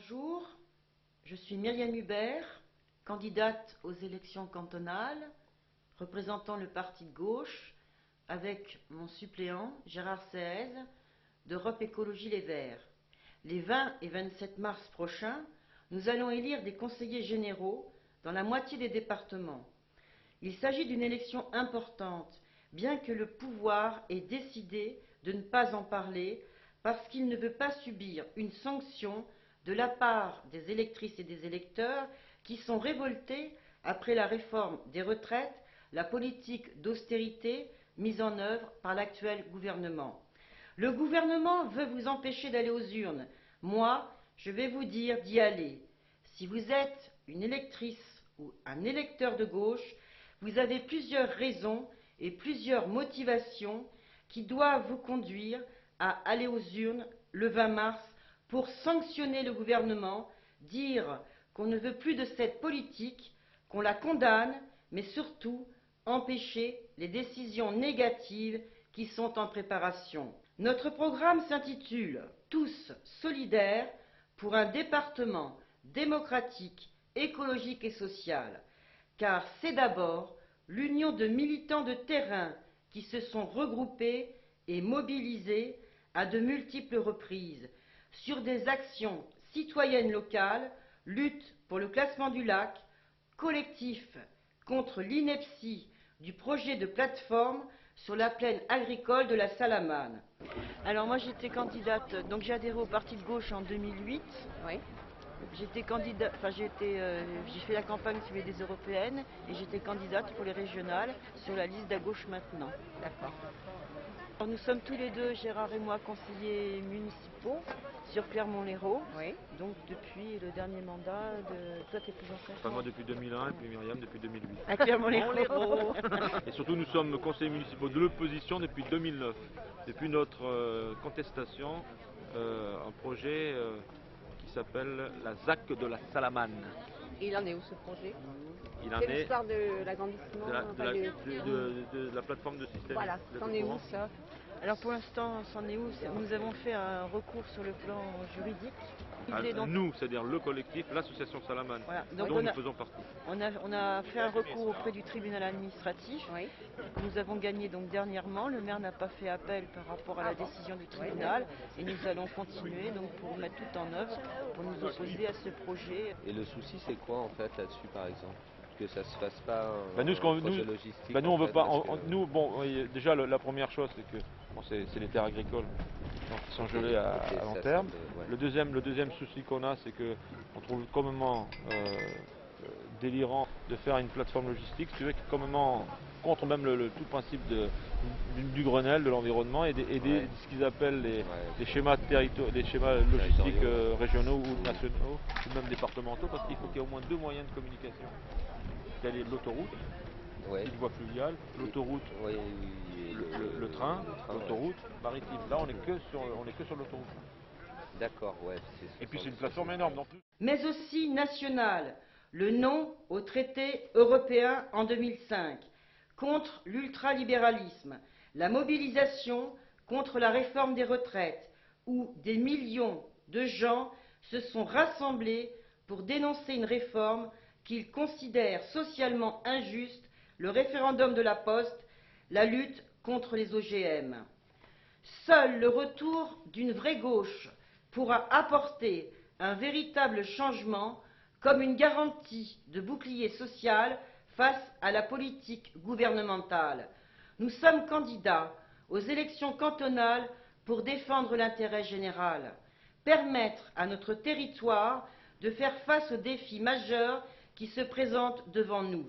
Bonjour, je suis Myriam Hubert, candidate aux élections cantonales, représentant le parti de gauche, avec mon suppléant Gérard Seez d'Europe Écologie Les Verts. Les 20 et 27 mars prochains, nous allons élire des conseillers généraux dans la moitié des départements. Il s'agit d'une élection importante, bien que le pouvoir ait décidé de ne pas en parler parce qu'il ne veut pas subir une sanction de la part des électrices et des électeurs qui sont révoltés après la réforme des retraites, la politique d'austérité mise en œuvre par l'actuel gouvernement. Le gouvernement veut vous empêcher d'aller aux urnes. Moi, je vais vous dire d'y aller. Si vous êtes une électrice ou un électeur de gauche, vous avez plusieurs raisons et plusieurs motivations qui doivent vous conduire à aller aux urnes le 20 mars pour sanctionner le gouvernement, dire qu'on ne veut plus de cette politique, qu'on la condamne, mais surtout empêcher les décisions négatives qui sont en préparation. Notre programme s'intitule « Tous solidaires pour un département démocratique, écologique et social », car c'est d'abord l'union de militants de terrain qui se sont regroupés et mobilisés à de multiples reprises sur des actions citoyennes locales, lutte pour le classement du lac, collectif contre l'ineptie du projet de plateforme sur la plaine agricole de la Salamane. Alors moi j'étais candidate, donc j'ai adhéré au parti de gauche en 2008. Oui. J'étais candidate, j'ai fait la campagne sur les européennes et j'étais candidate pour les régionales sur la liste d'à gauche maintenant. D'accord. Alors, nous sommes tous les deux, Gérard et moi, conseillers municipaux sur Clermont-Lérault. Oui. Donc depuis le dernier mandat de... Toi, t'es plus ancien. Enfin, moi depuis 2001 et puis Myriam depuis 2008. À Clermont-Lérault. Et surtout nous sommes conseillers municipaux de l'opposition depuis 2009. Depuis notre contestation, un projet qui s'appelle la ZAC de la Salamane. Il en est où ce projet? Il en C'est est l'histoire de l'agrandissement de la plateforme de système. Voilà, c'en est où ça? Alors pour l'instant, c'en est où? Nous avons fait un recours sur le plan juridique. Nous, c'est-à-dire le collectif, l'association Salamane, voilà. dont nous faisons partie. On a fait un recours auprès du tribunal administratif. Oui. Nous avons gagné donc dernièrement. Le maire n'a pas fait appel par rapport à la décision du tribunal. Et nous allons continuer donc pour mettre tout en œuvre pour nous opposer à ce projet. Et le souci, c'est quoi en fait là-dessus, par exemple? Que ça se fasse pas projet logistique. Nous, on veut pas. Nous, bon, déjà la première chose, c'est que bon, c'est les terres agricoles qui sont gelées à long terme. Ouais. Le deuxième souci qu'on a, c'est que on trouve complètement délirant de faire une plateforme logistique, si tu veux, qui est complètement contre même tout le principe du Grenelle, de l'environnement et ce qu'ils appellent les schémas logistiques régionaux ou nationaux ou même départementaux, parce qu'il faut qu'il y ait au moins deux moyens de communication. Il y a l'autoroute, une voie fluviale, l'autoroute, le train, l'autoroute maritime. Là, on est que sur l'autoroute. D'accord, ouais. Et puis c'est une plateforme énorme. Donc... Mais aussi nationale, le non au traité européen en 2005, contre l'ultralibéralisme, la mobilisation contre la réforme des retraites, où des millions de gens se sont rassemblés pour dénoncer une réforme qu'ils considèrent socialement injuste, le référendum de la Poste, la lutte contre les OGM. Seul le retour d'une vraie gauche pourra apporter un véritable changement comme une garantie de bouclier social face à la politique gouvernementale. Nous sommes candidats aux élections cantonales pour défendre l'intérêt général, permettre à notre territoire de faire face aux défis majeurs qui se présentent devant nous.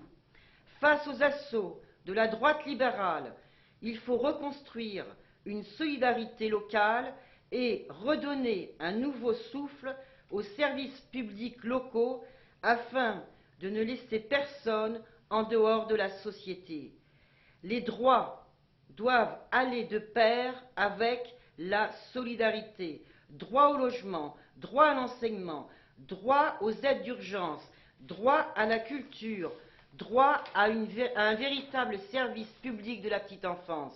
Face aux assauts de la droite libérale, il faut reconstruire une solidarité locale et redonner un nouveau souffle aux services publics locaux afin de ne laisser personne en dehors de la société. Les droits doivent aller de pair avec la solidarité. Droit au logement, droit à l'enseignement, droit aux aides d'urgence, droit à la culture, droit à un véritable service public de la petite enfance.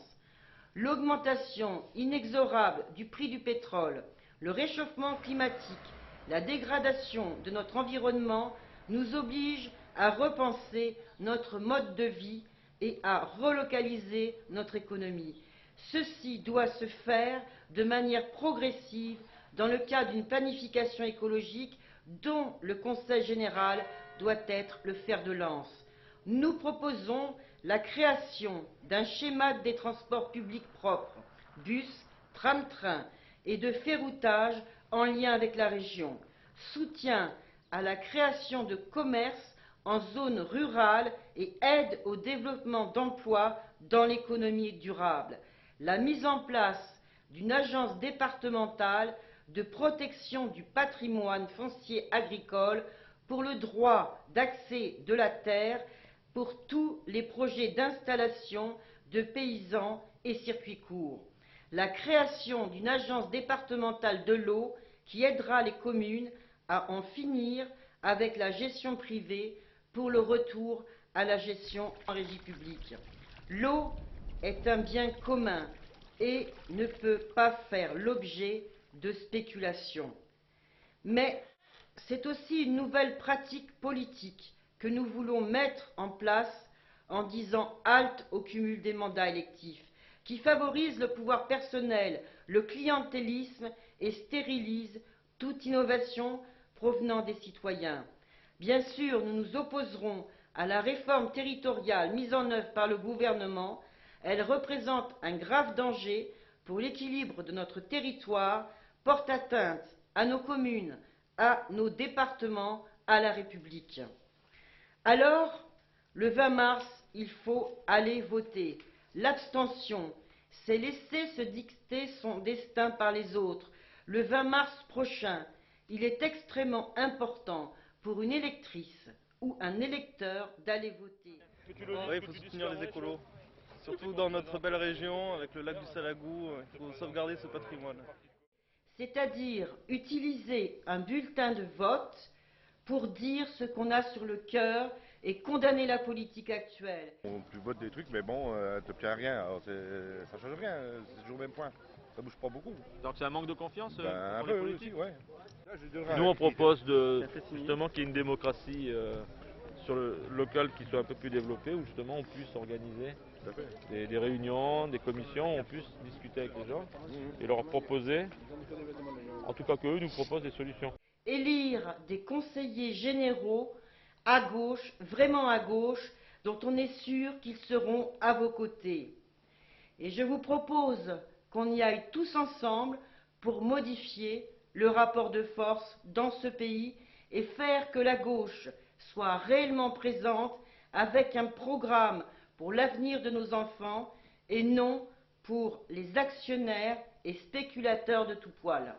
L'augmentation inexorable du prix du pétrole, le réchauffement climatique, la dégradation de notre environnement nous oblige à repenser notre mode de vie et à relocaliser notre économie. Ceci doit se faire de manière progressive dans le cadre d'une planification écologique dont le Conseil général doit être le fer de lance. Nous proposons la création d'un schéma des transports publics propres, bus, tram-train et de ferroutage en lien avec la région, soutien à la création de commerces en zone rurale et aide au développement d'emplois dans l'économie durable, la mise en place d'une agence départementale de protection du patrimoine foncier agricole pour le droit d'accès de la terre pour tous les projets d'installation de paysans et circuits courts, la création d'une agence départementale de l'eau qui aidera les communes à en finir avec la gestion privée pour le retour à la gestion en régie publique. L'eau est un bien commun et ne peut pas faire l'objet de spéculation. Mais c'est aussi une nouvelle pratique politique que nous voulons mettre en place en disant halte au cumul des mandats électifs, qui favorise le pouvoir personnel, le clientélisme et stérilise toute innovation provenant des citoyens. Bien sûr, nous nous opposerons à la réforme territoriale mise en œuvre par le gouvernement. Elle représente un grave danger pour l'équilibre de notre territoire, porte atteinte à nos communes, à nos départements, à la République. Alors, le 20 mars, il faut aller voter. L'abstention, c'est laisser se dicter son destin par les autres. Le 20 mars prochain, il est extrêmement important pour une électrice ou un électeur d'aller voter. Oui, il faut soutenir les écolos, surtout dans notre belle région, avec le lac du Salagou, il faut sauvegarder ce patrimoine. C'est-à-dire utiliser un bulletin de vote pour dire ce qu'on a sur le cœur et condamner la politique actuelle. Tu votes des trucs, mais bon, t'obtiens rien, alors ça change rien, c'est toujours le même point. Ça bouge pas beaucoup. Donc c'est un manque de confiance Un pour les peu politiques. aussi, ouais. Nous on propose justement qu'il y ait une démocratie sur le local qui soit un peu plus développée, où justement on puisse organiser des réunions, des commissions, on puisse discuter avec les gens et leur proposer, en tout cas qu'eux nous proposent des solutions. Élire des conseillers généraux à gauche, vraiment à gauche, dont on est sûr qu'ils seront à vos côtés. Et je vous propose qu'on y aille tous ensemble pour modifier le rapport de force dans ce pays et faire que la gauche soit réellement présente avec un programme pour l'avenir de nos enfants et non pour les actionnaires et spéculateurs de tout poil.